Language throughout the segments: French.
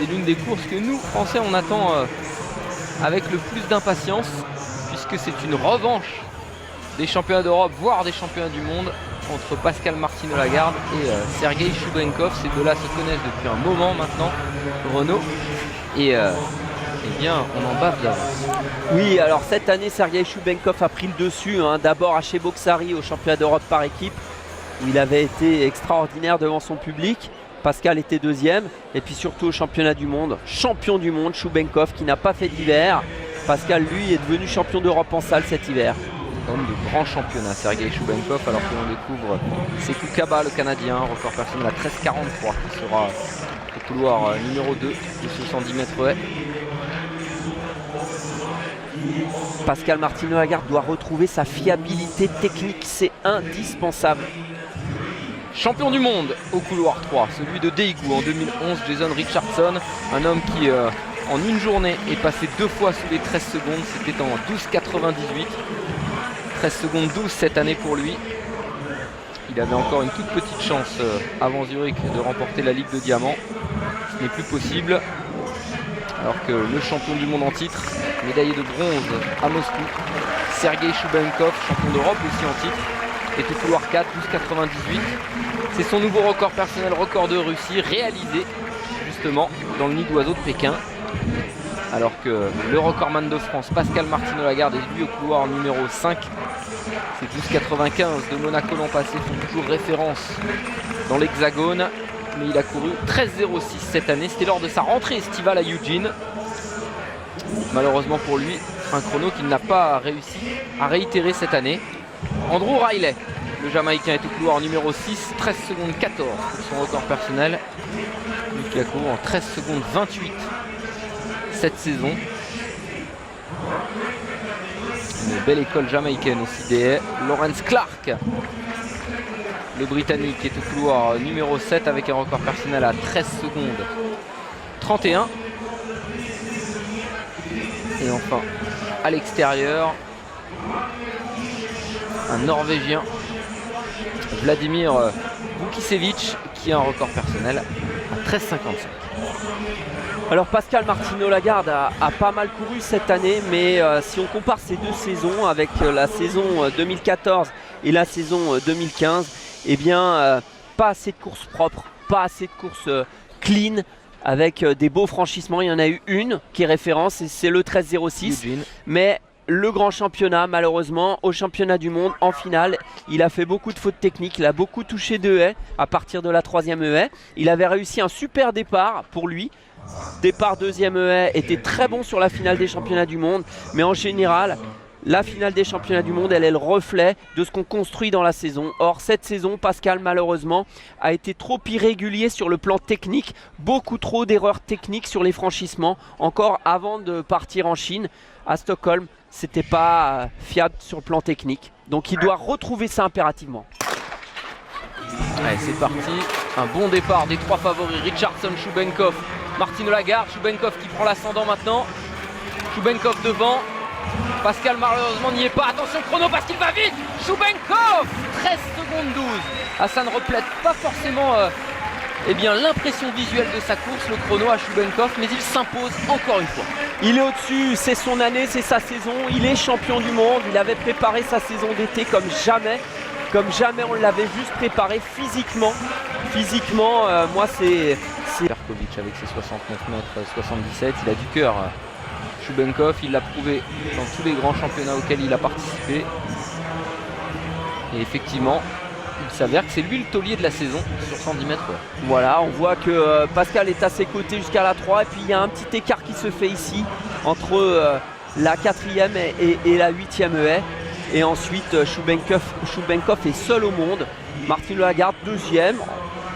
c'est l'une des courses que nous, Français, on attend avec le plus d'impatience, puisque c'est une revanche des championnats d'Europe, voire des championnats du monde, entre Pascal Martino-Lagarde et Sergei Choubenkov. Ces deux-là se connaissent depuis un moment maintenant, Renaud, et eh bien, on en bave d'avance. Oui, alors cette année, Sergei Choubenkov a pris le dessus, d'abord à Cheboksary au championnat d'Europe par équipe, où il avait été extraordinaire devant son public. Pascal était deuxième, et puis surtout au championnat du monde, champion du monde, Choubenkov qui n'a pas fait d'hiver. Pascal, lui, est devenu champion d'Europe en salle cet hiver. Quand même de grands championnats, Sergei Choubenkov, alors que l'on découvre Sekou Kaba, le Canadien, record personnel à 13,43, qui sera au couloir numéro 2 de ce 110 mètres haies. Pascal Martino-Lagarde doit retrouver sa fiabilité technique, c'est indispensable. Champion du monde au couloir 3, celui de Daegu en 2011, Jason Richardson, un homme qui en une journée est passé 2 fois sous les 13 secondes, c'était en 12,98, 13 secondes 12 cette année pour lui. Il avait encore une toute petite chance avant Zurich de remporter la Ligue de Diamant, ce n'est plus possible, alors que le champion du monde en titre, médaillé de bronze à Moscou, Sergei Choubenkov, champion d'Europe aussi en titre, est au couloir 4, 12,98. C'est son nouveau record personnel, record de Russie, réalisé justement dans le nid d'oiseau de Pékin. Alors que le recordman de France, Pascal Martino-Lagarde, est lui au couloir numéro 5. Ces 12,95 de Monaco l'an passé font toujours référence dans l'Hexagone. Mais il a couru 13,06 cette année. C'était lors de sa rentrée estivale à Eugene. Malheureusement pour lui, un chrono qu'il n'a pas réussi à réitérer cette année. Andrew Riley, le Jamaïcain, est au couloir numéro 6, 13 secondes 14 pour son record personnel. Lui qui a couru en 13 secondes 28 cette saison. Une belle école jamaïcaine aussi des haies. Lawrence Clark, le Britannique, est au couloir numéro 7 avec un record personnel à 13 secondes 31. Et enfin, à l'extérieur, un Norvégien, Vladimir Vukicevic, qui a un record personnel à 13,55. Alors Pascal Martino-Lagarde a pas mal couru cette année, mais si on compare ces deux saisons avec la saison 2014 et la saison 2015, eh bien pas assez de courses propres, pas assez de courses clean, avec des beaux franchissements. Il y en a eu une qui est référence, et c'est le 13,06. Mais le grand championnat, malheureusement, au championnat du monde, en finale, il a fait beaucoup de fautes techniques, il a beaucoup touché de haies à partir de la 3e haie. Il avait réussi un super départ pour lui. Départ 2e haie, était très bon sur la finale des championnats du monde, mais en général, la finale des championnats du monde, elle est le reflet de ce qu'on construit dans la saison. Or, cette saison, Pascal, malheureusement, a été trop irrégulier sur le plan technique. Beaucoup trop d'erreurs techniques sur les franchissements. Encore avant de partir en Chine, à Stockholm, c'était pas fiable sur le plan technique. Donc, il doit retrouver ça impérativement. Allez, c'est parti. Un bon départ des 3 favoris, Richardson, Choubenkov, Martino-Lagarde. Choubenkov qui prend l'ascendant maintenant. Choubenkov devant. Pascal malheureusement n'y est pas. Attention chrono parce qu'il va vite. Choubenkov, 13 secondes 12. Ça ne reflète pas forcément l'impression visuelle de sa course, le chrono à Choubenkov, mais il s'impose encore une fois. Il est au-dessus, c'est son année, c'est sa saison. Il est champion du monde. Il avait préparé sa saison d'été comme jamais. Comme jamais on l'avait juste préparé physiquement. Physiquement, moi c'est... Perkovic avec ses 69 mètres 77, il a du cœur. Choubenkov, il l'a prouvé dans tous les grands championnats auxquels il a participé. Et effectivement, il s'avère que c'est lui le taulier de la saison sur 110 mètres. Voilà, on voit que Pascal est à ses côtés jusqu'à la 3. Et puis il y a un petit écart qui se fait ici entre la 4e et la 8e haie. Et ensuite, Choubenkov est seul au monde. Martino-Lagarde, 2e.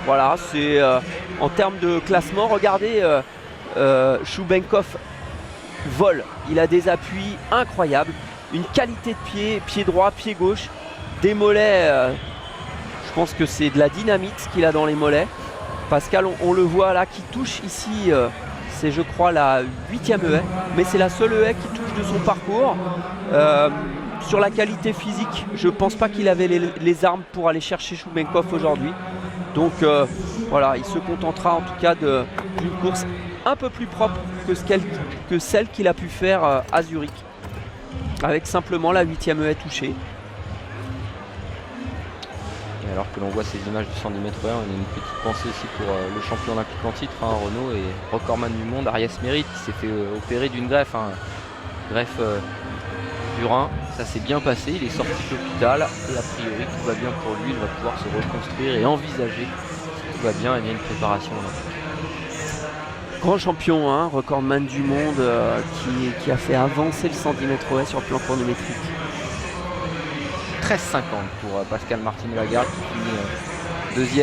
Voilà, c'est en termes de classement. Regardez, Choubenkov vole. Il a des appuis incroyables. Une qualité de pied, pied droit, pied gauche. Des mollets, je pense que c'est de la dynamite qu'il a dans les mollets. Pascal, on le voit là, qui touche ici, c'est je crois la 8e haie. Mais c'est la seule haie qui touche de son parcours. Sur la qualité physique, je ne pense pas qu'il avait les armes pour aller chercher Choubenkov aujourd'hui. Donc Voilà, il se contentera en tout cas d'une course un peu plus propre que celle qu'il a pu faire à Zurich, avec simplement la 8e haie touchée. Et alors que l'on voit ces images du 110 mètres, on a une petite pensée aussi pour le champion olympique en titre, Renaud, et recordman du monde, Ariès Mérite, qui s'est fait opérer d'une greffe, greffe du rein. Ça s'est bien passé, il est sorti de l'hôpital et a priori tout va bien pour lui, il va pouvoir se reconstruire et envisager, si tout va bien, une préparation olympique. Grand champion, recordman du monde qui a fait avancer le 110 mètres haies sur le plan chronométrique. 13,50 pour Pascal Martino-Lagarde qui finit deuxième.